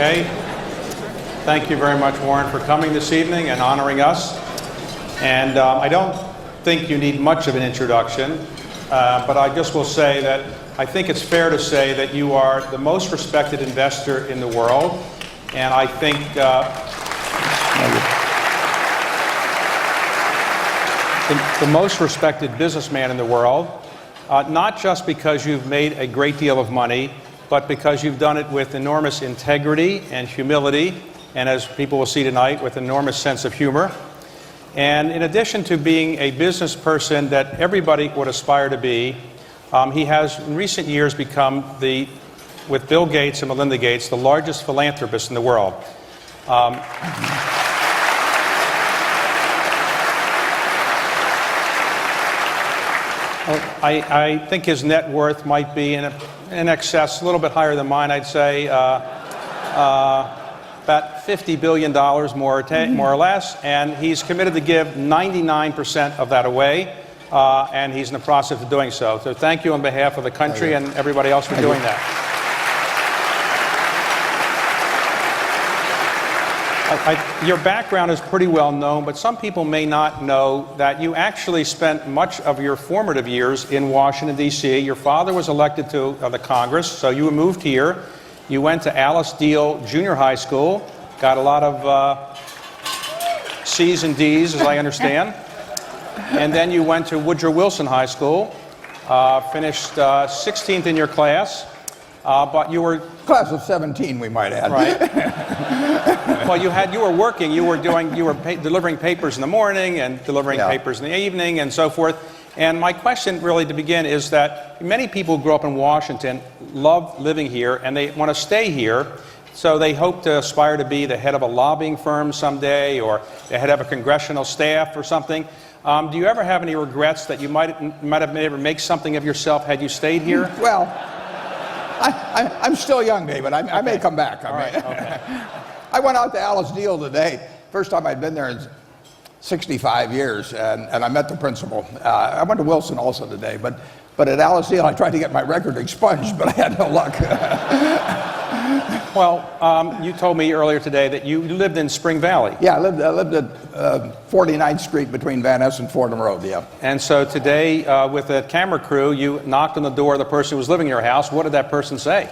Okay. Thank you very much, Warren, for coming this evening and honoring us. And I don't think you need much of an introduction, but I just will say that I think it's fair to say that you are the most respected investor in the world, and I think the most respected businessman in the world, not just because you've made a great deal of money, but because you've done it with enormous integrity and humility, and as people will see tonight, with enormous sense of humor. And in addition to being a business person that everybody would aspire to be, he has in recent years become, with Bill Gates and Melinda Gates, the largest philanthropist in the world. I think his net worth might be in excess, a little bit higher than mine, I'd say, about $50 billion more or less, and he's committed to give 99% of that away, and he's in the process of doing so. So thank you on behalf of the country and everybody else for doing that. Your background is pretty well known, but some people may not know that you actually spent much of your formative years in Washington, D.C. Your father was elected to the Congress, so you moved here. You went to Alice Deal Junior High School, got a lot of C's and D's, as I understand. And then you went to Woodrow Wilson High School, finished 16th in your class, but you were... Class of 17, we might add. Right. Well, you were working, you were delivering papers in the morning and delivering papers in the evening and so forth. And my question really to begin is that many people who grow up in Washington love living here and they want to stay here. So they hope to aspire to be the head of a lobbying firm someday or the head of a congressional staff or something. Do you ever have any regrets that you might have been able to make something of yourself had you stayed here? Well, I'm still young, David. I may come back. I went out to Alice Deal today. First time I'd been there in 65 years, and I met the principal. I went to Wilson also today, but at Alice Deal I tried to get my record expunged, but I had no luck. Well, you told me earlier today that you lived in Spring Valley. Yeah, I lived at 49th Street between Van Ness and Fordham Road, yeah. And so today, with a camera crew, you knocked on the door of the person who was living in your house. What did that person say?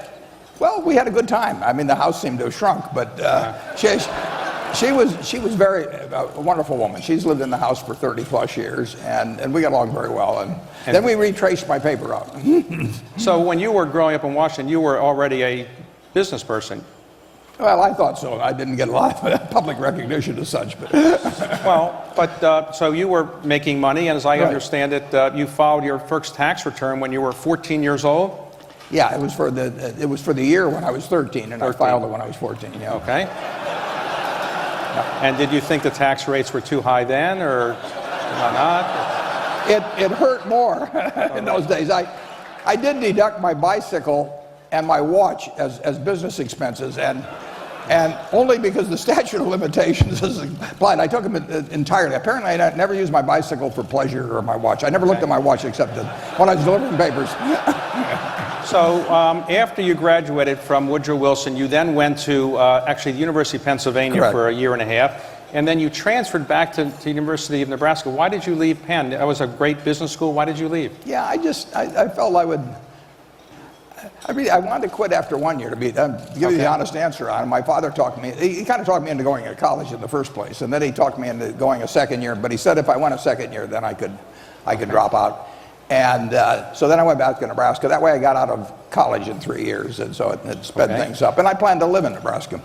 Well, we had a good time. I mean, the house seemed to have shrunk, but she was very a wonderful woman. She's lived in the house for 30-plus years, and we got along very well. And then we retraced my paper out. So when you were growing up in Washington, you were already a business person. Well, I thought so. I didn't get a lot of public recognition as such, but so you were making money, and as I understand it, you filed your first tax return when you were 14 years old. Yeah, it was for the year when I was 13, and 13. I filed it when I was 14. Yeah. Okay. And did you think the tax rates were too high then, or not? It hurt more in those days. I did deduct my bicycle and my watch as business expenses, and only because the statute of limitations is applied. I took them entirely. Apparently, I never used my bicycle for pleasure or my watch. I never looked at my watch except when I was delivering papers. So after you graduated from Woodrow Wilson, you then went to actually the University of Pennsylvania. Correct. For a year and a half, and then you transferred back to the University of Nebraska. Why did you leave Penn? That was a great business school. Why did you leave? Yeah, I felt I wanted to quit after 1 year, to give you the honest answer on it. My father talked me, he kind of talked me into going to college in the first place, and then he talked me into going a second year, but he said if I went a second year, then I could drop out. And so then I went back to Nebraska. That way I got out of college in 3 years, and so it sped things up. And I plan to live in Nebraska.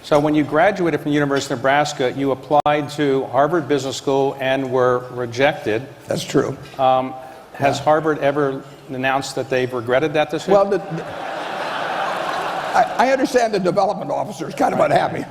So when you graduated from the University of Nebraska, you applied to Harvard Business School and were rejected. That's true. Has Harvard ever announced that they've regretted that decision? Well, I understand the development officer is kind of unhappy.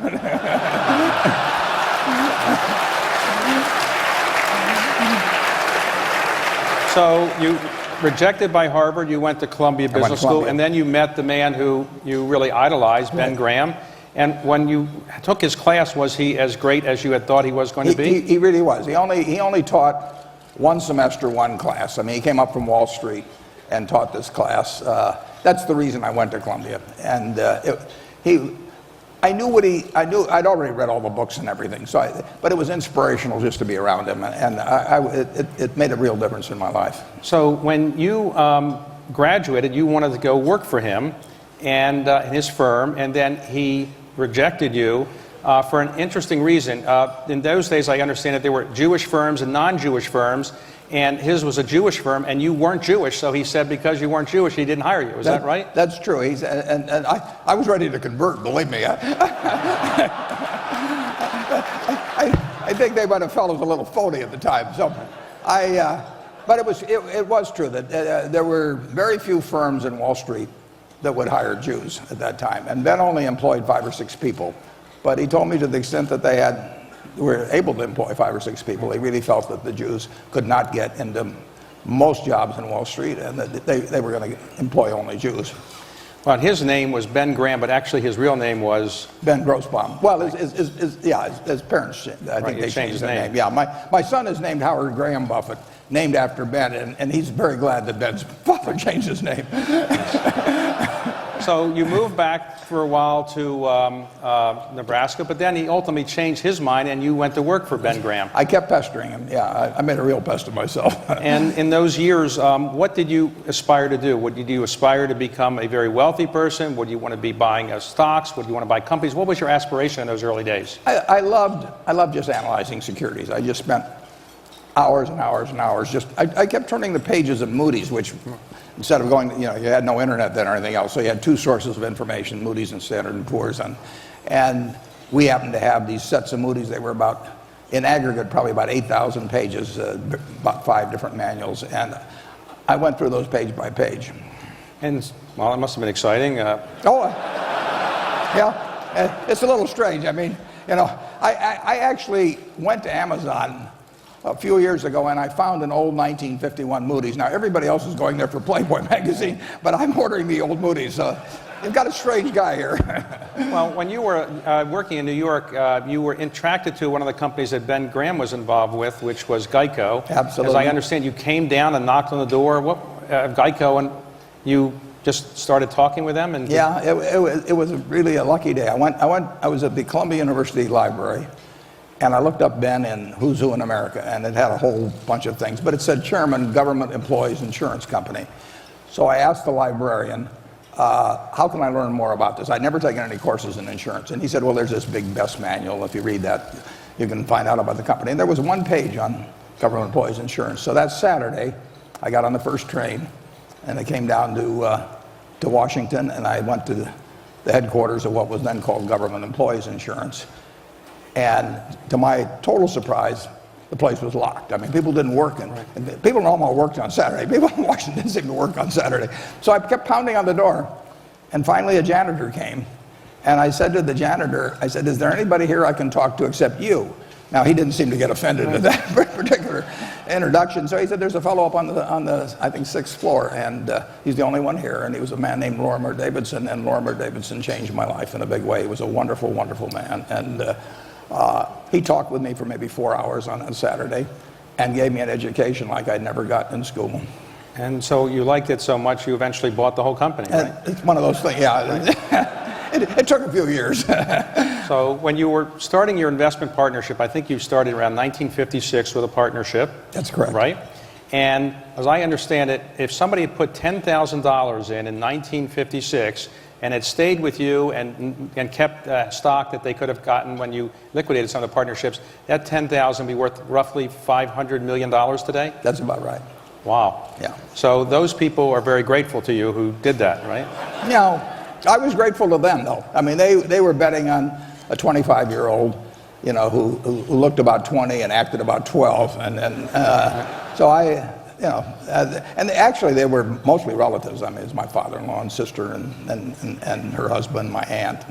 So you rejected by Harvard, you went to Columbia Business School, and then you met the man who you really idolized, Ben Graham. And when you took his class, was he as great as you had thought he was going to be? He really was. He only taught one semester, one class. I mean, he came up from Wall Street and taught this class. That's the reason I went to Columbia. And I knew I'd already read all the books and everything, but it was inspirational just to be around him, and it made a real difference in my life. So when you graduated, you wanted to go work for him and in his firm, and then he rejected you for an interesting reason. In those days, I understand that there were Jewish firms and non-Jewish firms, and his was a Jewish firm, and you weren't Jewish, so he said because you weren't Jewish, he didn't hire you. Is that right? That's true. And I was ready to convert, believe me. I think they might have felt it was a little phony at the time. So but it was true that there were very few firms in Wall Street that would hire Jews at that time. And Ben only employed 5 or 6 people. But he told me to the extent that they were able to employ 5 or 6 people, he really felt that the Jews could not get into most jobs in Wall Street, and that they were going to employ only Jews. Well, his name was Ben Graham, but actually his real name was Ben Grossbaum. Well, his parents, I think they changed their name. Yeah, my son is named Howard Graham Buffett, named after Ben, and he's very glad that Ben's father changed his name. So you moved back for a while to Nebraska, but then he ultimately changed his mind and you went to work for Ben Graham. I kept pestering him. Yeah, I made a real pest of myself. And in those years, what did you aspire to do? Did you aspire to become a very wealthy person? Would you want to be buying stocks? Would you want to buy companies? What was your aspiration in those early days? I loved just analyzing securities. I just spent hours and hours and hours. I kept turning the pages of Moody's, which instead of going, you had no internet then or anything else, so you had 2 sources of information, Moody's and Standard & Poor's. And we happened to have these sets of Moody's. They were in aggregate, probably about 8,000 pages, about 5 different manuals. And I went through those page by page. And, well, it must have been exciting. Yeah, it's a little strange. I mean, I actually went to Amazon a few years ago, and I found an old 1951 Moody's. Now, everybody else is going there for Playboy magazine, but I'm ordering the old Moody's. You've got a strange guy here. Well, when you were working in New York, you were attracted to one of the companies that Ben Graham was involved with, which was Geico. Absolutely. As I understand, you came down and knocked on the door of Geico, and you just started talking with them. And yeah, it was really a lucky day. I was at the Columbia University Library. And I looked up Ben in Who's Who in America, and it had a whole bunch of things. But it said Chairman, Government Employees Insurance Company. So I asked the librarian, how can I learn more about this? I'd never taken any courses in insurance. And he said, well, there's this big BEST manual. If you read that, you can find out about the company. And there was 1 page on Government Employees Insurance. So that Saturday, I got on the first train, and I came down to Washington, and I went to the headquarters of what was then called Government Employees Insurance. And to my total surprise, the place was locked. I mean, people didn't work, and people normally worked on Saturday. People in Washington didn't seem to work on Saturday. So I kept pounding on the door, and finally a janitor came. And I said to the janitor, I said, is there anybody here I can talk to except you? Now, he didn't seem to get offended at that particular introduction. So he said, there's a fellow up on the I think, 6th floor, and he's the only one here. And he was a man named Lorimer Davidson, and Lorimer Davidson changed my life in a big way. He was a wonderful, wonderful man. And he talked with me for maybe 4 hours on a Saturday and gave me an education like I'd never gotten in school. And so you liked it so much, you eventually bought the whole company, right? It's one of those things, yeah. It took a few years. So when you were starting your investment partnership, I think you started around 1956 with a partnership. That's correct. Right? And as I understand it, if somebody had put $10,000 in 1956, and it stayed with you and kept stock that they could have gotten when you liquidated some of the partnerships, that $10,000 would be worth roughly $500 million today? That's about right. Wow. Yeah. So those people are very grateful to you who did that, right? I was grateful to them, though. I mean, they were betting on a 25-year-old, who looked about 20 and acted about 12. So and actually they were mostly relatives. I mean, it's my father-in-law and sister and her husband, my aunt.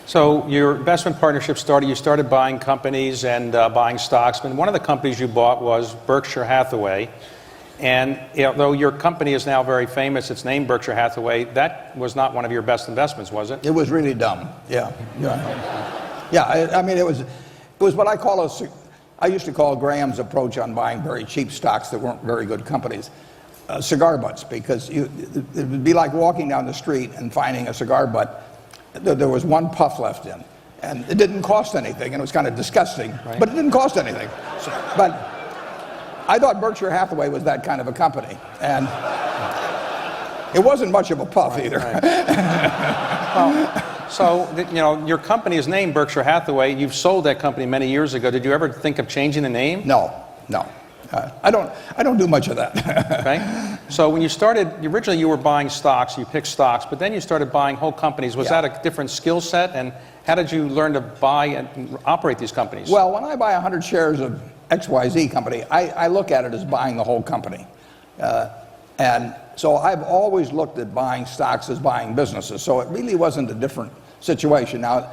So your investment partnership you started buying companies and buying stocks. And one of the companies you bought was Berkshire Hathaway. And though your company is now very famous, it's named Berkshire Hathaway, that was not one of your best investments, was it? It was really dumb, yeah. I mean, it was what I used to call Graham's approach on buying very cheap stocks that weren't very good companies, cigar butts, because it would be like walking down the street and finding a cigar butt. There was 1 puff left in. And it didn't cost anything, and it was kind of disgusting, Right. but it didn't cost anything. But I thought Berkshire Hathaway was that kind of a company, and it wasn't much of a puff either. Right. So, your company is named Berkshire Hathaway. You've sold that company many years ago. Did you ever think of changing the name? No. I don't do much of that. Okay. So when you started, originally you were buying stocks, you picked stocks, but then you started buying whole companies. Was Yeah. that a different skill set? And how did you learn to buy and operate these companies? Well, when I buy 100 shares of XYZ company, I look at it as buying the whole company. And so I've always looked at buying stocks as buying businesses. So it really wasn't a different situation. Now,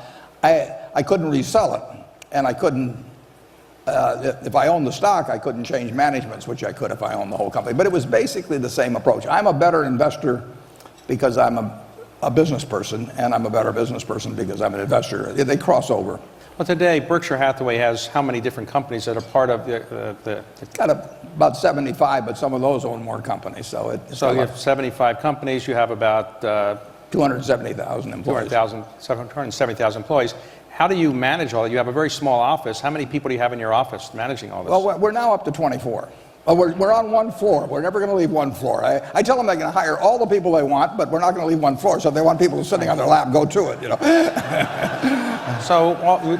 I couldn't resell it, and I couldn't, if I owned the stock, I couldn't change managements, which I could if I owned the whole company. But it was basically the same approach. I'm a better investor because I'm a business person, and I'm a better business person because I'm an investor. They cross over. Well, today, Berkshire Hathaway has how many different companies that are part of the It's got about 75, but some of those own more companies. So you have 75 companies, you have about 270,000 employees. 270,000 employees. How do you manage all that? You have a very small office. How many people do you have in your office managing all this? Well, we're now up to 24. Well, we're on one floor. We're never going to leave one floor. I tell them they can hire all the people they want, but we're not going to leave one floor. So if they want people sitting on their lap, go to it, So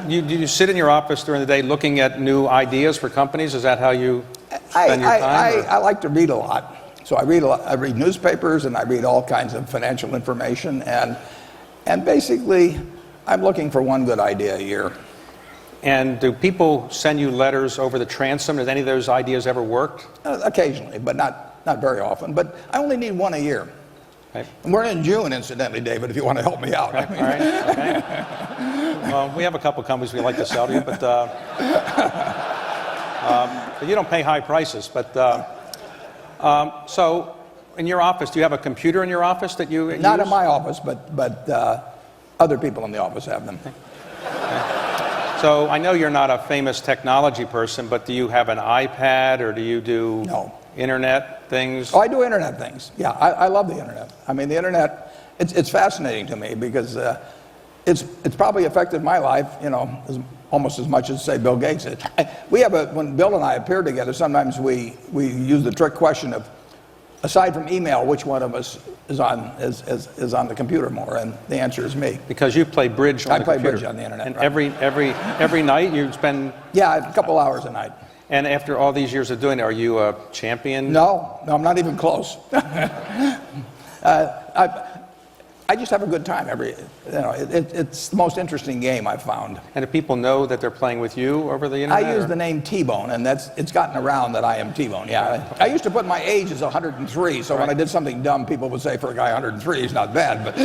do you sit in your office during the day looking at new ideas for companies? Is that how you spend your time? I like to read a lot. So I read newspapers, and I read all kinds of financial information. And basically, I'm looking for one good idea a year. And do people send you letters over the transom? Has any of those ideas ever worked? Occasionally, but not very often. But I only need one a year. Okay. And we're in June, incidentally, David, if you want to help me out. Okay. All right. Okay. Well, we have a couple companies we'd like to sell to you, but you don't pay high prices. But so, in your office, do you have a computer in your office that you use? Not in my office, but other people in the office have them. Okay. So I know you're not a famous technology person, but do you have an iPad or do you do internet things? Oh, I do internet things. Yeah, I love the internet. I mean, the internet, it's fascinating to me because it's probably affected my life, almost as much as, say, Bill Gates did. When Bill and I appear together, sometimes we use the trick question of, aside from email, which one of us is on the computer more? And the answer is me. Because you play bridge on the computer. I play bridge on the internet. And right. every night you spend... Yeah, a couple hours a night. And after all these years of doing it, are you a champion? No, I'm not even close. I just have a good time it's the most interesting game I've found. And do people know that they're playing with you over the internet? I use the name T-Bone, and it's gotten around that I am T-Bone. Yeah, I used to put my age as 103, so when I did something dumb, people would say, for a guy 103, he's not bad. But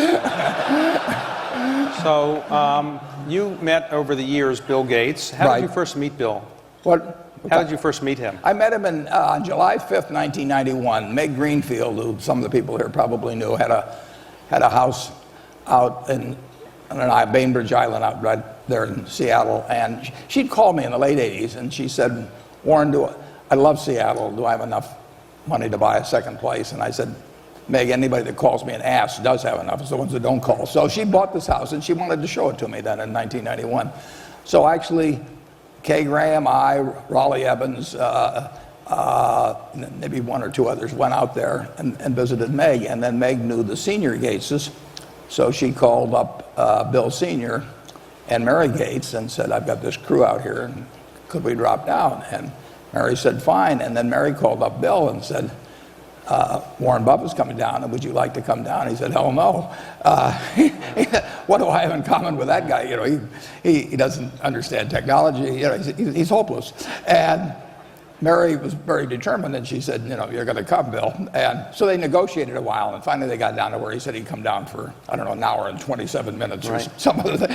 So you met over the years Bill Gates. How did you first meet Bill? How did you first meet him? I met him on July 5th, 1991. Meg Greenfield, who some of the people here probably knew, had a house out in Bainbridge Island out right there in Seattle. And she'd called me in the late 80s, and she said, Warren, I love Seattle. Do I have enough money to buy a second place? And I said, Meg, anybody that calls me and asks does have enough. It's the ones that don't call. So she bought this house, and she wanted to show it to me then in 1991. So actually, Kay Graham, Raleigh Evans, maybe one or two others went out there and visited Meg. And then Meg knew the senior Gateses. So she called up Bill Sr. and Mary Gates and said, I've got this crew out here, and could we drop down? And Mary said, fine. And then Mary called up Bill and said, Warren Buffett's coming down, and would you like to come down? He said, hell no. What do I have in common with that guy? He doesn't understand technology. He's hopeless. And Mary was very determined, and she said, you're going to come, Bill. And so they negotiated a while, and finally they got down to where he said he'd come down for, an hour and 27 minutes or some other thing.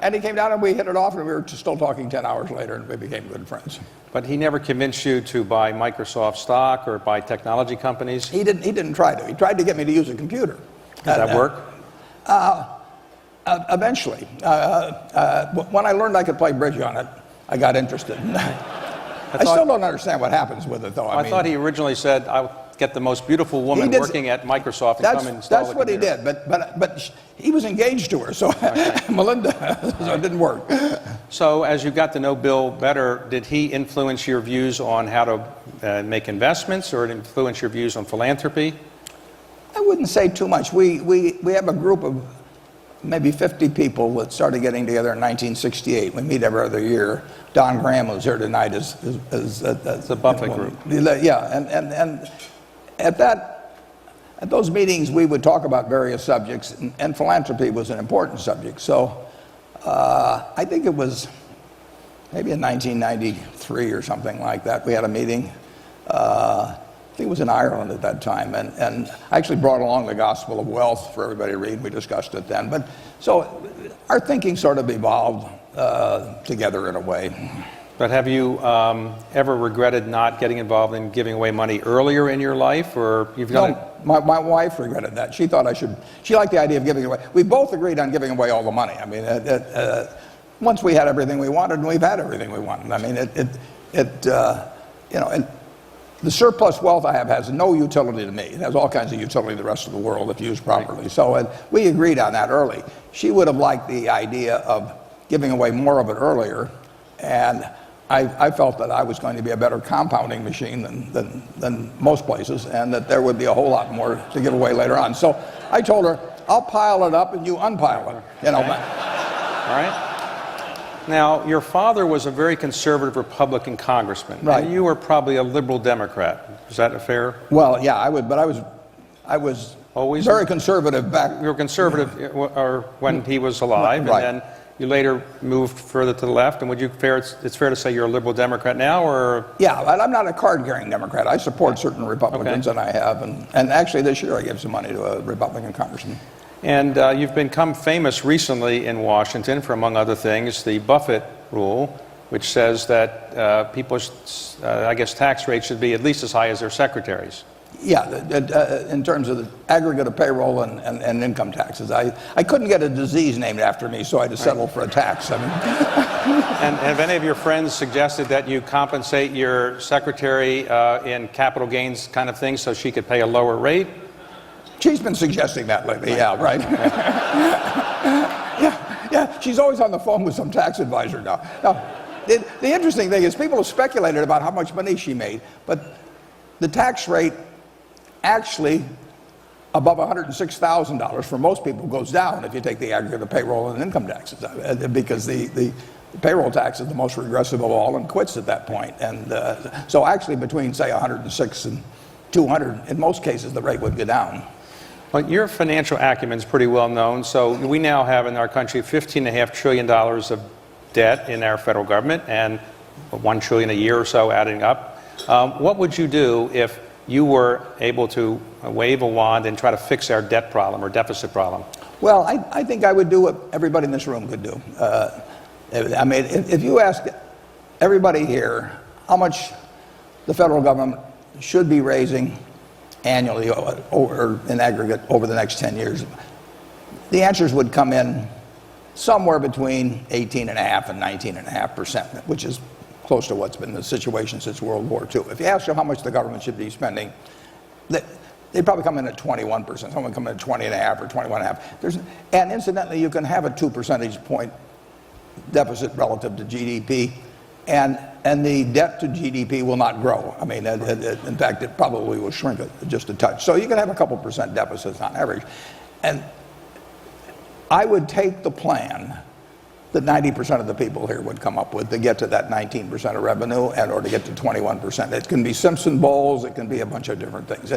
And he came down, and we hit it off, and we were still talking 10 hours later, and we became good friends. But he never convinced you to buy Microsoft stock or buy technology companies? He didn't try to. He tried to get me to use a computer. Did that work? Eventually. When I learned I could play bridge on it, I got interested. I still don't understand what happens with it, though. I thought he originally said, I'll get the most beautiful woman working at Microsoft and come and install That's what he did, but he was engaged to her, so Melinda, so it didn't work. So as you got to know Bill better, did he influence your views on how to make investments, or influence your views on philanthropy? I wouldn't say too much. We have a group of maybe 50 people that started getting together in 1968. We meet every other year. Don Graham was here tonight as the Buffett group. Yeah, and at those meetings we would talk about various subjects, and philanthropy was an important subject. So I think it was maybe in 1993 or something like that. We had a meeting. I think it was in Ireland at that time, and I actually brought along the Gospel of Wealth for everybody to read. We discussed it then. But so our thinking sort of evolved together in a way. But have you ever regretted not getting involved in giving away money earlier in your life, or you've done it? My wife regretted that. She thought she liked the idea of giving away. We both agreed on giving away all the money. I mean, once we had everything we wanted, and we've had everything we wanted. I mean, and the surplus wealth I have has no utility to me. It has all kinds of utility to the rest of the world if used properly. Right. So we agreed on that early. She would have liked the idea of giving away more of it earlier, and I felt that I was going to be a better compounding machine than most places, and that there would be a whole lot more to give away later on. So I told her, I'll pile it up and you unpile it. You know. All right. Now, your father was a very conservative Republican congressman, right. And you were probably a liberal Democrat. Is that fair? Well, yeah, I was always very conservative back. You were conservative or when he was alive, right. And then you later moved further to the left. And it's fair to say you're a liberal Democrat now, or? Yeah, I'm not a card-carrying Democrat. I support certain Republicans, and I have, and actually this year I gave some money to a Republican congressman. And you've become famous recently in Washington for, among other things, the Buffett rule, which says that people's, I guess, tax rates should be at least as high as their secretaries. Yeah, in terms of the aggregate of payroll and income taxes. I couldn't get a disease named after me, so I had to settle for a tax. I mean. And have any of your friends suggested that you compensate your secretary in capital gains kind of things so she could pay a lower rate? She's been suggesting that lately, yeah, right. Yeah, she's always on the phone with some tax advisor now. The interesting thing is people have speculated about how much money she made, but the tax rate actually above $106,000 for most people goes down if you take the aggregate of payroll and income taxes, because the payroll tax is the most regressive of all and quits at that point. And so actually between, say, 106 and 200, in most cases the rate would go down. Well, your financial acumen is pretty well known. So we now have in our country $15.5 trillion of debt in our federal government, and $1 trillion a year or so adding up. What would you do if you were able to wave a wand and try to fix our debt problem or deficit problem? Well, I think I would do what everybody in this room could do. I mean, if you ask everybody here how much the federal government should be raising annually or in aggregate over the next 10 years, the answers would come in somewhere between 18.5% and 19.5%, which is close to what's been the situation since World War II. If you ask them how much the government should be spending, they'd probably come in at 21%. Someone would come in at 20.5 or 21.5. And incidentally, you can have a 2 percentage point deficit relative to GDP, and the debt to GDP will not grow. I mean, in fact, it probably will shrink just a touch. So you can have a couple percent deficits on average. And I would take the plan that 90% of the people here would come up with to get to that 19% of revenue or to get to 21%. It can be Simpson Bowls, it can be a bunch of different things.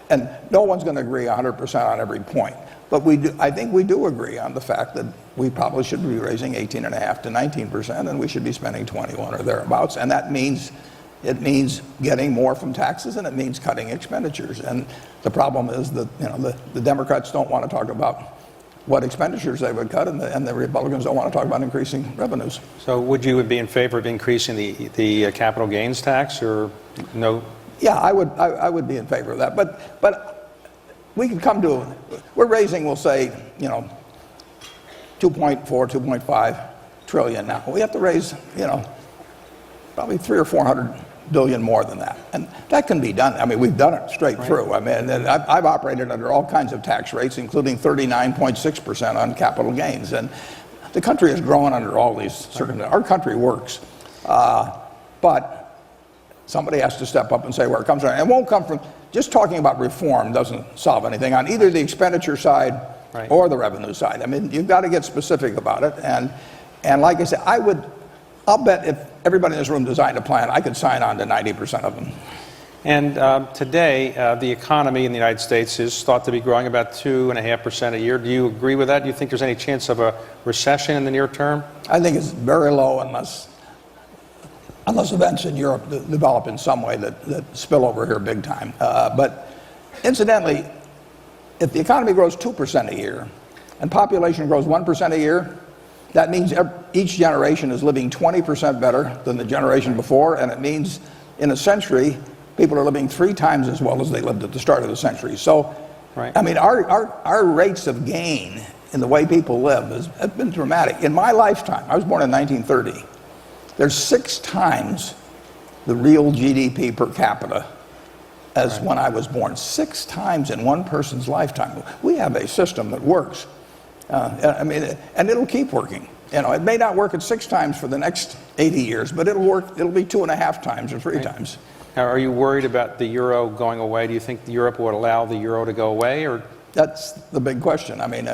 And no one's going to agree 100% on every point. But I think we do agree on the fact that we probably should be raising 18.5 to 19%, and we should be spending 21 or thereabouts. And that means getting more from taxes, and it means cutting expenditures. And the problem is that the Democrats don't want to talk about what expenditures they would cut, and the Republicans don't want to talk about increasing revenues. So would you be in favor of increasing the capital gains tax, or no? Yeah, I would be in favor of that. But we can come to, we're raising, we'll say, 2.4, 2.5 trillion now. We have to raise, probably 300 or 400 billion more than that. And that can be done. I mean, we've done it straight through. I mean, and I've operated under all kinds of tax rates, including 39.6% on capital gains. And the country is growing under all these circumstances. Our country works. But somebody has to step up and say where it comes from. It won't come from, just talking about reform doesn't solve anything on either the expenditure side or the revenue side. I mean, you've got to get specific about it. And like I said, I'll bet if everybody in this room designed a plan, I could sign on to 90% of them. And today, the economy in the United States is thought to be growing about 2.5% a year. Do you agree with that? Do you think there's any chance of a recession in the near term? I think it's very low unless events in Europe develop in some way that spill over here big time. But incidentally, if the economy grows 2% a year and population grows 1% a year, that means each generation is living 20% better than the generation before, and it means in a century, people are living 3 times as well as they lived at the start of the century. So, I mean, our rates of gain in the way people live have been dramatic. In my lifetime, I was born in 1930, there's 6 times the real GDP per capita as when I was born. 6 times in one person's lifetime. We have a system that works. I mean, and it'll keep working. You know, it may not work at 6 times for the next 80 years, but it'll work. It'll be 2.5 times or 3 times. Now, are you worried about the euro going away? Do you think Europe would allow the euro to go away, or? That's the big question. I mean,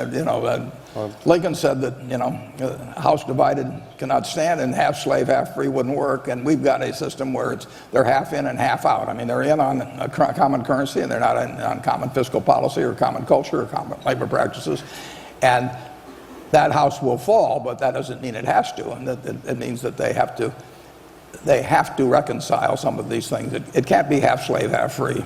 Lincoln said that, a house divided cannot stand, and half slave, half free wouldn't work. And we've got a system where they're half in and half out. I mean, they're in on a common currency, and they're not in on common fiscal policy or common culture or common labor practices. And that house will fall, but that doesn't mean it has to. And it means that they have to reconcile some of these things. It can't be half slave, half free.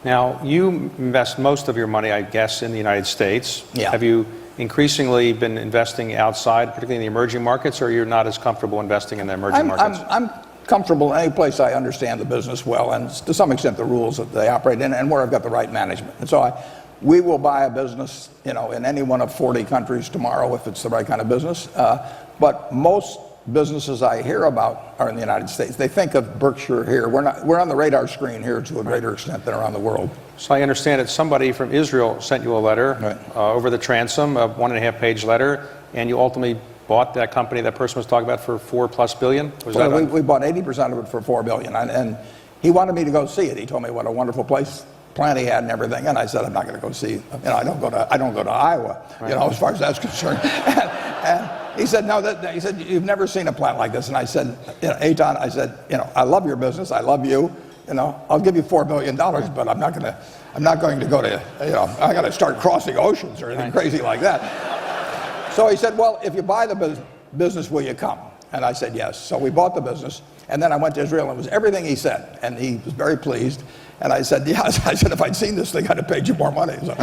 Now, you invest most of your money, I guess, in the United States. Yeah. Have you increasingly been investing outside, particularly in the emerging markets, or you're not as comfortable investing in the emerging markets? I'm comfortable in any place I understand the business well, and to some extent the rules that they operate in, and where I've got the right management. And so we will buy a business, in any one of 40 countries tomorrow if it's the right kind of business. But most businesses I hear about are in the United States. They think of Berkshire here. We're on the radar screen here to a greater extent than around the world. So I understand that somebody from Israel sent you a letter over the transom, a 1.5-page letter, and you ultimately bought that company that person was talking about for $4+ billion? We bought 80% of it for $4 billion, and he wanted me to go see it. He told me what a wonderful plant he had and everything, and I said, I'm not going to go see. I don't go to Iowa, as far as that's concerned. and he said, no. He said, you've never seen a plant like this. And I said, Eitan, I said, I love your business. I love you. I'll give you $4 billion, but I'm not going to go to, I'm going to start crossing oceans or anything crazy like that. So he said, well, if you buy the business, will you come? And I said, yes. So we bought the business. And then I went to Israel, and it was everything he said. And he was very pleased. And I said, yes. I said, if I'd seen this thing, I'd have paid you more money. So.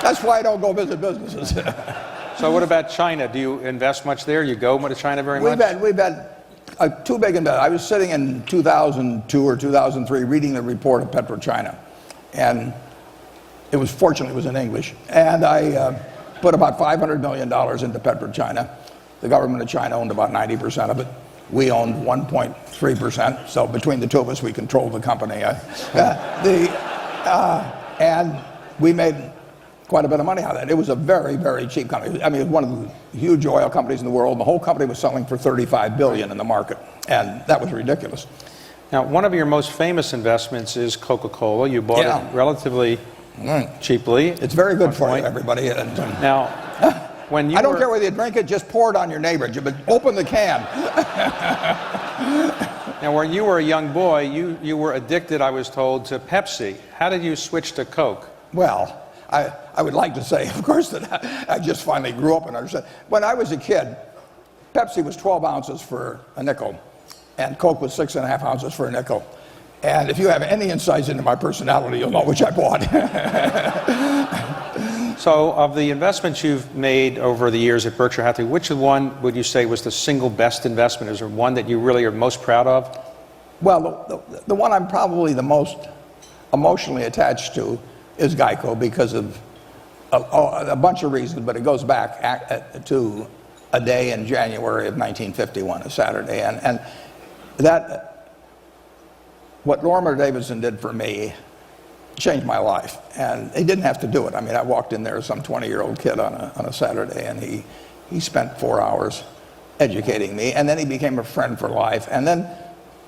That's why I don't go visit businesses. So what about China? Do you invest much there? You go to China very much? We've had 2 big investments. I was sitting in 2002 or 2003 reading the report of PetroChina. And fortunately, it was in English. And I put about $500 million into PetroChina. The government of China owned about 90% of it. We owned 1.3%. So between the two of us, we controlled the company. And we made quite a bit of money out of it. It was a very, very cheap company. I mean, it was one of the huge oil companies in the world. The whole company was selling for $35 billion in the market, and that was ridiculous. Now, one of your most famous investments is Coca-Cola. You bought it relatively cheaply. It's very good for you, everybody. Now, when you I don't care whether you drink it, just pour it on your neighbor, but open the can. Now, when you were a young boy, you were addicted, I was told, to Pepsi. How did you switch to Coke? Well, I would like to say, of course, that I just finally grew up and understood. When I was a kid, Pepsi was 12 ounces for a nickel, and Coke was 6.5 ounces for a nickel. And if you have any insights into my personality, you'll know which I bought. So, of the investments you've made over the years at Berkshire Hathaway, which one would you say was the single best investment? Is there one that you really are most proud of? Well, the one I'm probably the most emotionally attached to is Geico, because of a bunch of reasons, but it goes back to a day in January of 1951, a Saturday. And what Lorimer Davidson did for me changed my life, and he didn't have to do it. I mean, I walked in there as some 20-year-old kid on a Saturday, and he spent 4 hours educating me, and then he became a friend for life. And then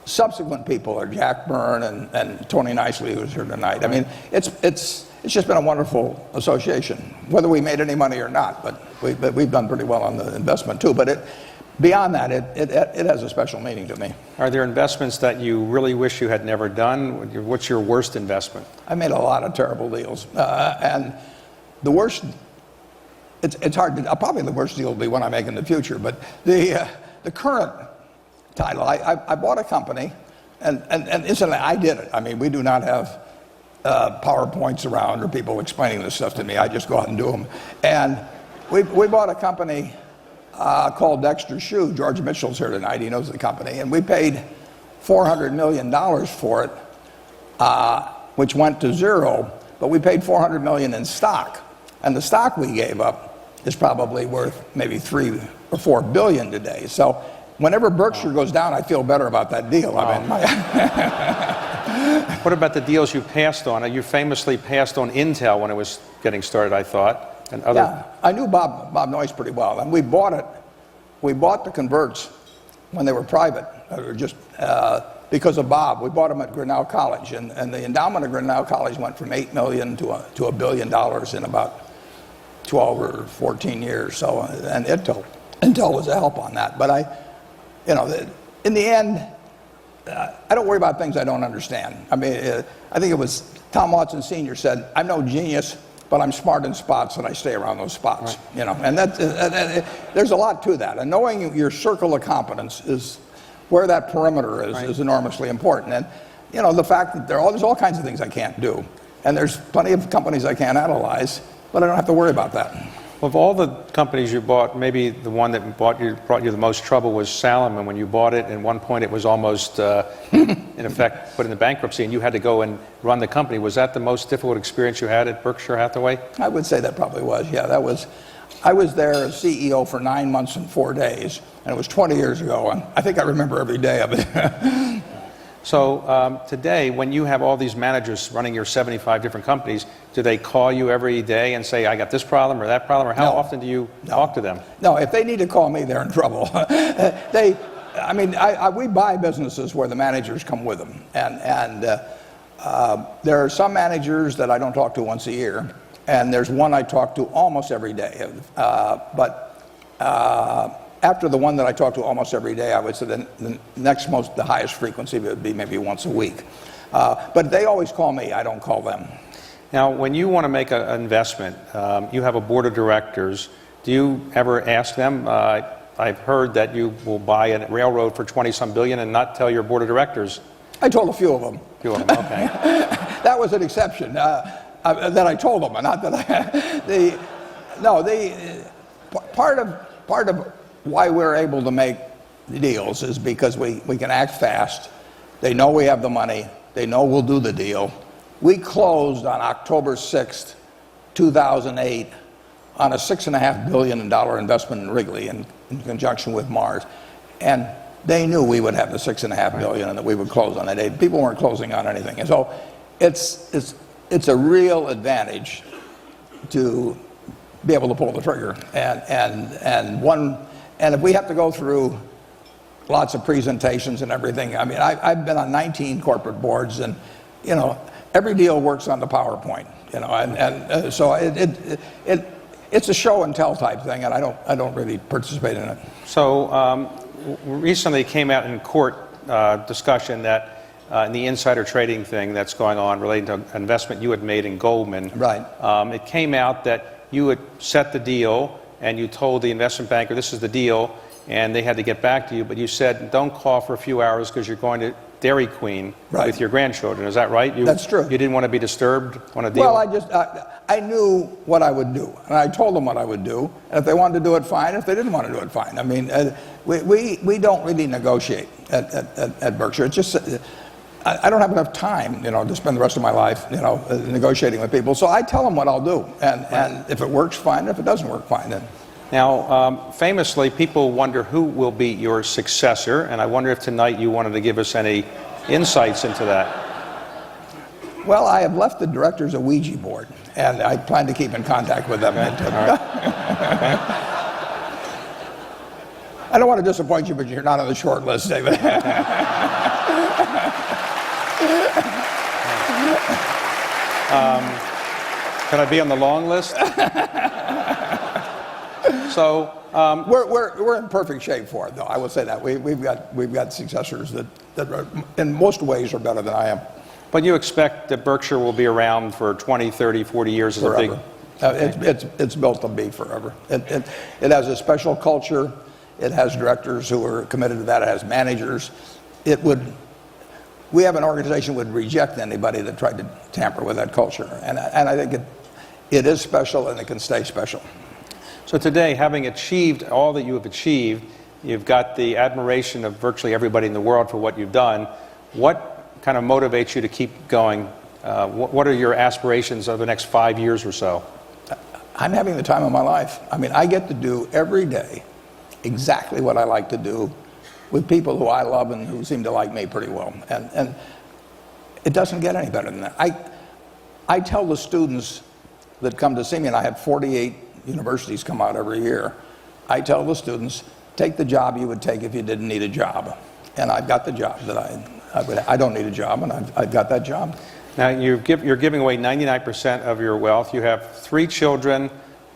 subsequent people are Jack Byrne and Tony Nicely, who's here tonight. I mean, it's just been a wonderful association, whether we made any money or not. But we've done pretty well on the investment too. But beyond that, it has a special meaning to me. Are there investments that you really wish you had never done? What's your worst investment? I made a lot of terrible deals, and the worst. It's hard to. Probably the worst deal will be one I make in the future. But the current title, I bought a company, and incidentally, I did it. I mean, we do not have PowerPoints around or people explaining this stuff to me. I just go out and do them. And we bought a company called Dexter Shoe. George Mitchell's here tonight. He knows the company. And we paid $400 million for it, which went to zero, but we paid $400 million in stock. And the stock we gave up is probably worth maybe $3 or $4 billion today. So whenever Berkshire goes down, I feel better about that deal. I mean, what about the deals you passed on? You famously passed on Intel when it was getting started, I thought, and other. Yeah, I knew Bob Noyce pretty well, and we bought it. We bought the converts when they were private, or just because of Bob. We bought them at Grinnell College, and the endowment of Grinnell College went from $8 million to $1 billion in about 12 or 14 years. So, and Intel was a help on that. But in the end, I don't worry about things I don't understand. I mean, I think it was Tom Watson Sr. said, "I'm no genius, but I'm smart in spots, and I stay around those spots." Right. And there's a lot to that. And knowing your circle of competence is where that perimeter is, right, is enormously important. And the fact that there's all kinds of things I can't do, and there's plenty of companies I can't analyze, but I don't have to worry about that. Well, of all the companies you bought, maybe the one that brought you the most trouble was Salomon. When you bought it, at one point it was almost, in effect, put into bankruptcy, and you had to go and run the company. Was that the most difficult experience you had at Berkshire Hathaway? I would say that probably was, yeah. I was there as CEO for 9 months and 4 days, and it was 20 years ago, and I think I remember every day of it. So today, when you have all these managers running your 75 different companies, do they call you every day and say, "I got this problem or that problem," or how often do you talk to them? No, if they need to call me, they're in trouble. We buy businesses where the managers come with them, and there are some managers that I don't talk to once a year, and there's one I talk to almost every day. After the one that I talk to almost every day, I would say the highest frequency would be maybe once a week. But they always call me. I don't call them. Now, when you want to make an investment, you have a board of directors. Do you ever ask them? I've heard that you will buy a railroad for 20-some billion and not tell your board of directors. I told a few of them. Okay. That was an exception. That I told them, not that part of why we're able to make deals is because we can act fast. They know we have the money. They know we'll do the deal. We closed on October 6th, 2008 on a $6.5 billion investment in Wrigley in conjunction with Mars. And they knew we would have the $6.5 billion and that we would close on that day. People weren't closing on anything. And so it's a real advantage to be able to pull the trigger. And if we have to go through lots of presentations and everything, I mean, I've been on 19 corporate boards, and every deal works on the PowerPoint, so it's a show and tell type thing, and I don't really participate in it. So recently came out in court discussion that in the insider trading thing that's going on relating to an investment you had made in Goldman. Right. It came out that you had set the deal, and you told the investment banker, "This is the deal," and they had to get back to you, but you said, "Don't call for a few hours because you're going to Dairy Queen," right, with your grandchildren. Is that right? That's true. You didn't want to be disturbed on a deal? Well, I knew what I would do, and I told them what I would do, and if they wanted to do it, fine. If they didn't want to do it, fine. I mean, we don't really negotiate at Berkshire. It's just I don't have enough time, to spend the rest of my life, negotiating with people. So I tell them what I'll do, and if it works, fine. If it doesn't work, fine. Then. Now, famously, people wonder who will be your successor, and I wonder if tonight you wanted to give us any insights into that. Well, I have left the directors a Ouija board, and I plan to keep in contact with them. I don't want to disappoint you, but you're not on the short list, David. Can I be on the long list? So we're in perfect shape for it, though. I will say that we've got successors that are, in most ways are better than I am. But you expect that Berkshire will be around for 20, 30, 40 years as Forever. a big... It's built to be forever. It has a special culture. It has directors who are committed to that. It has managers. We have an organization that would reject anybody that tried to tamper with that culture. And I think it is special, and it can stay special. So today, having achieved all that you have achieved, you've got the admiration of virtually everybody in the world for what you've done. What kind of motivates you to keep going? What are your aspirations over the next 5 years or so? I'm having the time of my life. I mean, I get to do every day exactly what I like to do with people who I love and who seem to like me pretty well. And it doesn't get any better than that. I tell the students that come to see me, and I have 48 universities come out every year, I tell the students, take the job you would take if you didn't need a job. And I've got the job that I don't need a job, and I've got that job. Now, you're giving away 99% of your wealth. You have 3 children,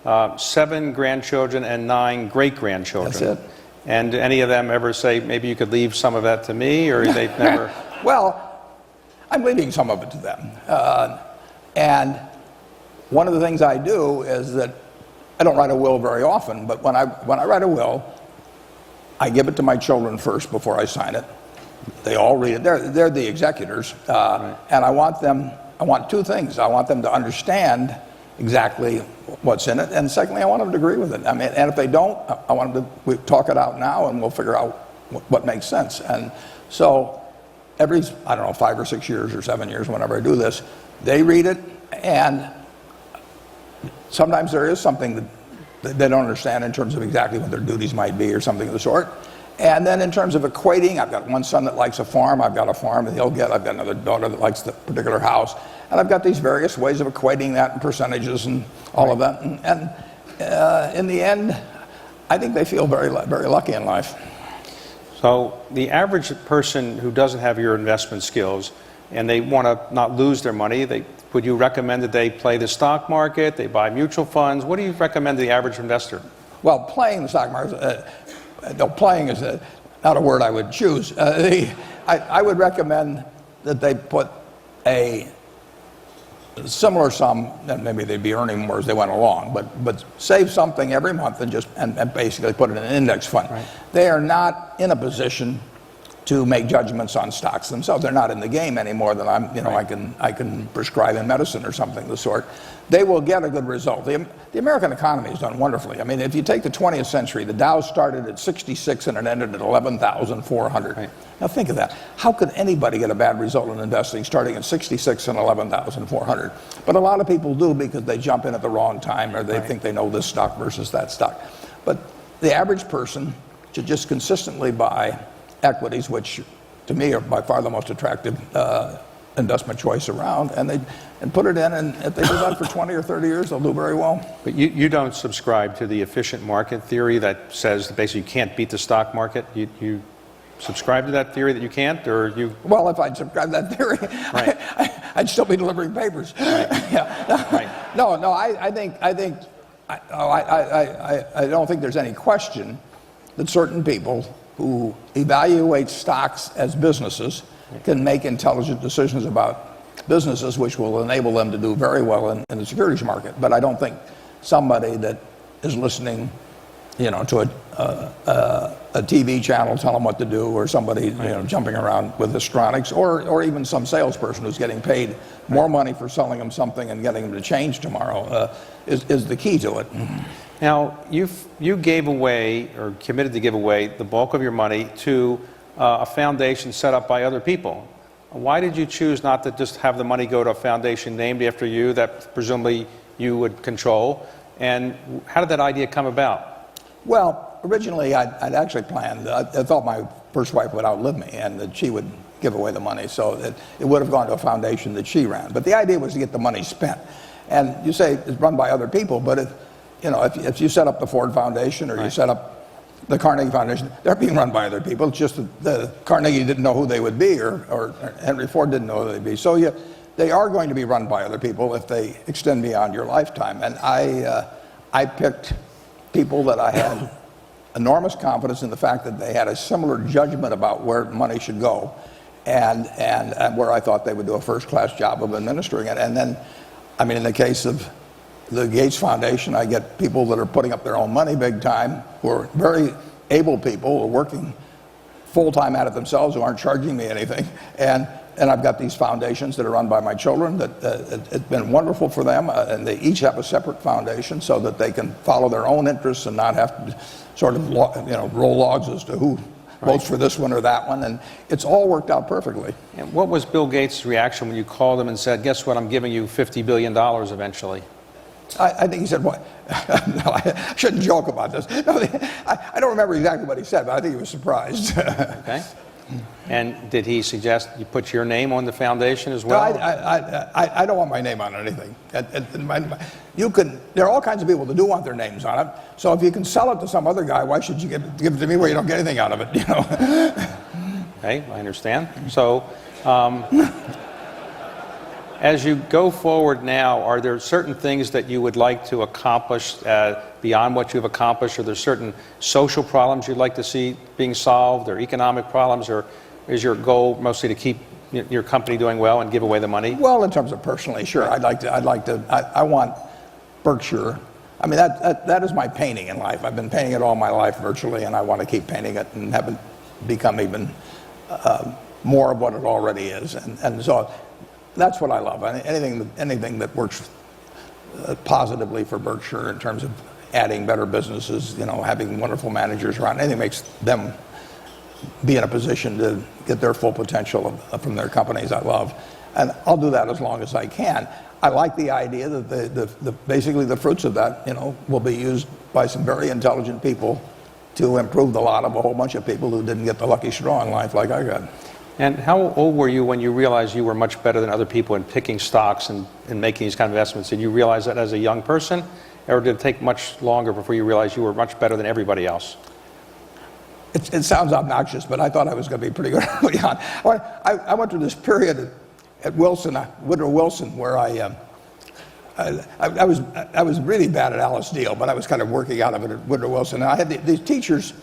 7 grandchildren, and 9 great-grandchildren. That's it. And do any of them ever say, maybe you could leave some of that to me, or they've never... Well, I'm leaving some of it to them. And one of the things I do is that I don't write a will very often, but when I write a will, I give it to my children first before I sign it. They all read it. They're the executors. Right. And I want 2 things. I want them to understand exactly what's in it, and secondly, I want them to agree with it. I mean, and if they don't, I want them to talk it out now, and we'll figure out what makes sense. And so every, I don't know, 5 or 6 years or 7 years, whenever I do this, they read it, and sometimes there is something that they don't understand in terms of exactly what their duties might be or something of the sort. And then in terms of equating, I've got one son that likes a farm. I've got a farm that he'll get. I've got another daughter that likes the particular house. And I've got these various ways of equating that and percentages and all of that. And in the end, I think they feel very, very lucky in life. So the average person who doesn't have your investment skills and they want to not lose their money, would you recommend that they play the stock market, they buy mutual funds? What do you recommend to the average investor? Well, playing the stock market, no, playing is not a word I would choose. I would recommend that they put a similar sum, and maybe they'd be earning more as they went along, but save something every month and basically put it in an index fund. Right. They are not in a position to make judgments on stocks themselves. They're not in the game any more than Right. I can prescribe in medicine or something of the sort. They will get a good result. The American economy has done wonderfully. I mean, if you take the 20th century, the Dow started at 66 and it ended at 11,400. Right. Now think of that. How could anybody get a bad result in investing starting at 66 and 11,400? But a lot of people do because they jump in at the wrong time or they think they know this stock versus that stock. But the average person should just consistently buy equities, which to me are by far the most attractive investment choice around, and put it in, and if they do that for 20 or 30 years, they'll do very well. But you don't subscribe to the efficient market theory that says that basically you can't beat the stock market? You subscribe to that theory that you can't, or you... Well, if I'd subscribe to that theory, Right. I'd still be delivering papers. Right. Yeah. Right. No, I don't think there's any question that certain people who evaluate stocks as businesses can make intelligent decisions about businesses which will enable them to do very well in the securities market. But I don't think somebody that is listening, to a TV channel tell them what to do, or somebody jumping around with histrionics, or even some salesperson who's getting paid more money for selling them something and getting them to change tomorrow is the key to it. Now, you gave away, or committed to give away, the bulk of your money to a foundation set up by other people. Why did you choose not to just have the money go to a foundation named after you that presumably you would control? And how did that idea come about? Well, originally I'd actually planned, I thought my first wife would outlive me and that she would give away the money, so that it would have gone to a foundation that she ran. But the idea was to get the money spent. And you say it's run by other people, but if you set up the Ford Foundation or you set up the Carnegie Foundation, they're being run by other people. It's just that the Carnegie didn't know who they would be, or Henry Ford didn't know who they'd be. So they are going to be run by other people if they extend beyond your lifetime. And I picked people that I had enormous confidence in the fact that they had a similar judgment about where money should go, and where I thought they would do a first-class job of administering it. And then, I mean, in the case of the Gates Foundation, I get people that are putting up their own money big time, who are very able people, who are working full-time at it themselves, who aren't charging me anything. And I've got these foundations that are run by my children that it's been wonderful for them, and they each have a separate foundation so that they can follow their own interests and not have to sort of roll logs as to who votes for this one or that one, and it's all worked out perfectly. And what was Bill Gates' reaction when you called him and said, guess what, I'm giving you $50 billion eventually? I think he said, what? No, I shouldn't joke about this. No, I don't remember exactly what he said, but I think he was surprised. Okay. And did he suggest you put your name on the foundation as well? No, I don't want my name on anything. There are all kinds of people that do want their names on it. So if you can sell it to some other guy, why should you give it to me where you don't get anything out of it? Okay, I understand. So, as you go forward now, are there certain things that you would like to accomplish beyond what you've accomplished? Are there certain social problems you'd like to see being solved, or economic problems, or is your goal mostly to keep your company doing well and give away the money? Well, in terms of personally, sure. I want Berkshire. I mean, that is my painting in life. I've been painting it all my life virtually, and I want to keep painting it and have it become even more of what it already is. And so that's what I love. Anything that works positively for Berkshire in terms of adding better businesses, having wonderful managers around, anything makes them be in a position to get their full potential from their companies, I love. And I'll do that as long as I can. I like the idea that basically the fruits of that, will be used by some very intelligent people to improve the lot of a whole bunch of people who didn't get the lucky straw in life like I got. And how old were you when you realized you were much better than other people in picking stocks and making these kind of investments? Did you realize that as a young person, or did it take much longer before you realized you were much better than everybody else? It sounds obnoxious, but I thought I was going to be pretty good early on. I went through this period at Woodrow Wilson, where I was really bad at Alice Deal, but I was kind of working out of it at Woodrow Wilson. And I had these teachers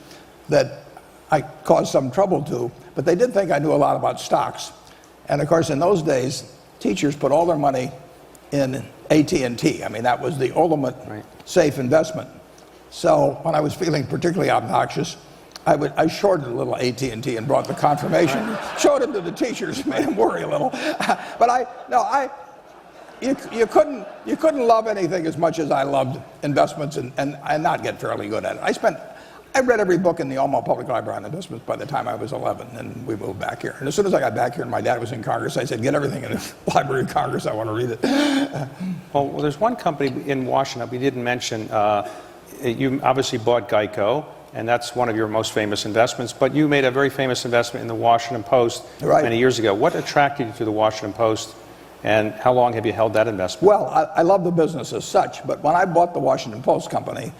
that I caused some trouble to, but they did think I knew a lot about stocks. And of course, in those days, teachers put all their money in AT&T. I mean, that was the ultimate safe investment. So when I was feeling particularly obnoxious, I shorted a little AT&T and brought the confirmation, showed them to the teachers, made them worry a little. But you couldn't love anything as much as I loved investments and not get fairly good at it. I read every book in the Omaha Public Library on investments by the time I was 11, and we moved back here. And as soon as I got back here and my dad was in Congress, I said, get everything in the Library of Congress, I want to read it. Well, there's one company in Washington we didn't mention. You obviously bought Geico, and that's one of your most famous investments, but you made a very famous investment in the Washington Post many years ago. What attracted you to the Washington Post, and how long have you held that investment? Well, I love the business as such, but when I bought the Washington Post company,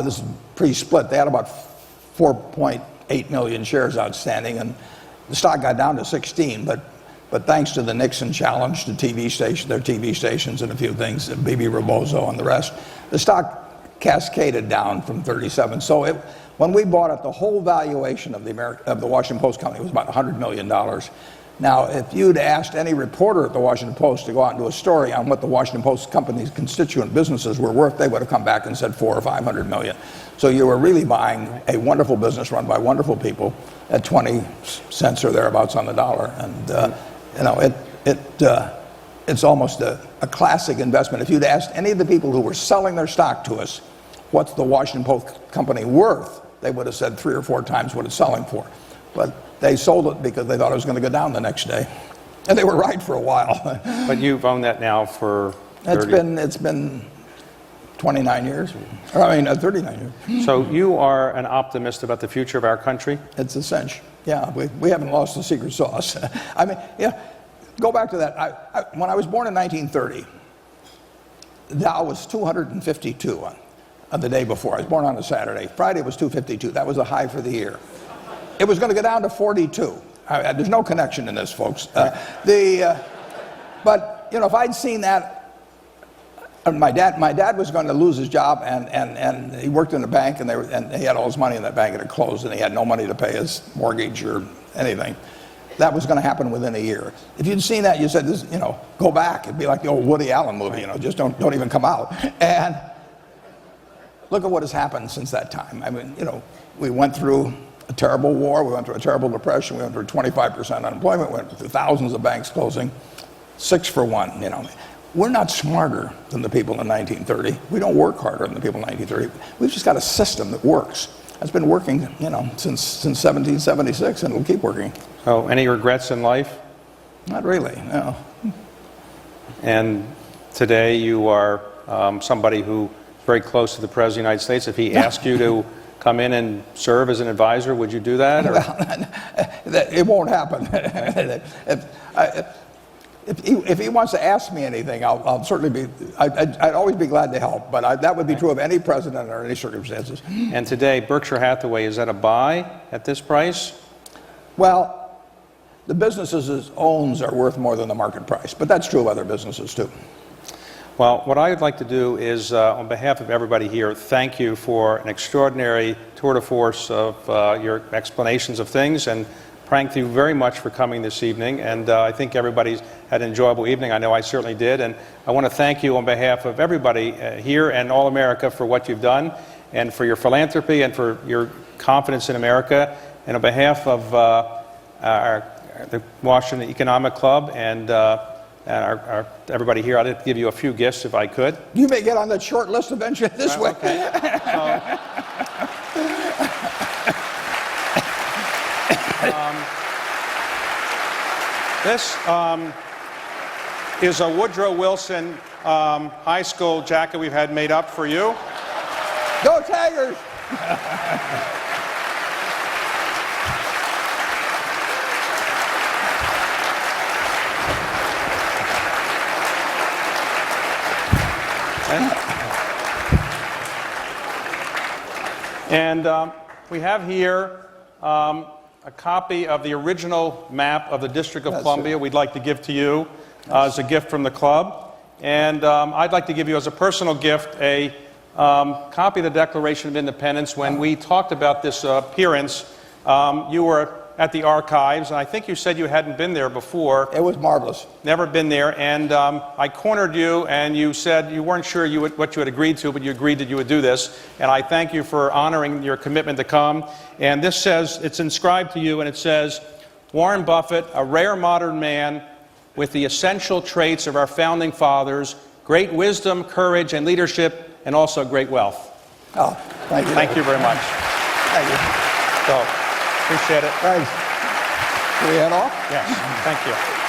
this is pre-split, they had about 4.8 million shares outstanding, and the stock got down to 16, but thanks to the Nixon challenge to their TV stations and a few things, Bibi Rebozo and the rest, the stock cascaded down from 37. So when we bought it, the whole valuation of the Washington Post company was about $100 million. Now, if you'd asked any reporter at the Washington Post to go out and do a story on what the Washington Post company's constituent businesses were worth, they would have come back and said 400 or 500 million. So you were really buying a wonderful business run by wonderful people at 20 cents or thereabouts on the dollar. And it's almost a classic investment. If you'd asked any of the people who were selling their stock to us, what's the Washington Post company worth, they would have said 3 or 4 times what it's selling for. But they sold it because they thought it was going to go down the next day. And they were right for a while. But you've owned that now for 30... It's been 29 years. I mean, 39 years. So you are an optimist about the future of our country? It's a cinch. Yeah, we haven't lost the secret sauce. I mean, yeah, go back to that. When I was born in 1930, the Dow was 252 on the day before. I was born on a Saturday. Friday was 252. That was the high for the year. It was going to go down to 42. There's no connection in this, folks. But you know, if I'd seen that, my dad was going to lose his job, and he worked in a bank, and he had all his money in that bank, and it closed, and he had no money to pay his mortgage or anything. That was going to happen within a year. If you'd seen that, you said, this, you know, go back. It'd be like the old Woody Allen movie, you know, just don't even come out. And look at what has happened since that time. I mean, you know, we went through a terrible war, we went through a terrible depression, we went through 25% unemployment, we went through thousands of banks closing, 6 for 1, you know. We're not smarter than the people in 1930. We don't work harder than the people in 1930. We've just got a system that works. It's been working, you know, since 1776, and it'll keep working. Oh, any regrets in life? Not really, no. And today you are somebody who is very close to the President of the United States. If he asked you to come in and serve as an advisor, would you do that? Well, it won't happen. If he wants to ask me anything, I'll certainly be, I'd always be glad to help, but that would be true of any president under any circumstances. And today, Berkshire Hathaway, is that a buy at this price? Well, the businesses it owns are worth more than the market price, but that's true of other businesses too. Well, what I would like to do is, on behalf of everybody here, thank you for an extraordinary tour de force of your explanations of things, and thank you very much for coming this evening. And I think everybody's had an enjoyable evening. I know I certainly did. And I want to thank you on behalf of everybody here and all America for what you've done, and for your philanthropy, and for your confidence in America. And on behalf of the Washington Economic Club and everybody here, I'd like to give you a few gifts if I could. You may get on that short list eventually this way. Okay. This is a Woodrow Wilson high school jacket we've had made up for you. Go Tigers! And we have here a copy of the original map of the District of Columbia we'd like to give to you as a gift from the club. And I'd like to give you as a personal gift a copy of the Declaration of Independence. When we talked about this appearance, you were at the archives, and I think you said you hadn't been there before. It was marvelous. Never been there, and I cornered you, and you said you weren't sure what you had agreed to, but you agreed that you would do this, and I thank you for honoring your commitment to come. And this says, it's inscribed to you, and it says, Warren Buffett, a rare modern man with the essential traits of our founding fathers, great wisdom, courage, and leadership, and also great wealth. Oh, thank you. Thank you very much. Thank you. So, appreciate it. Thanks. Can we head off? Yes, thank you.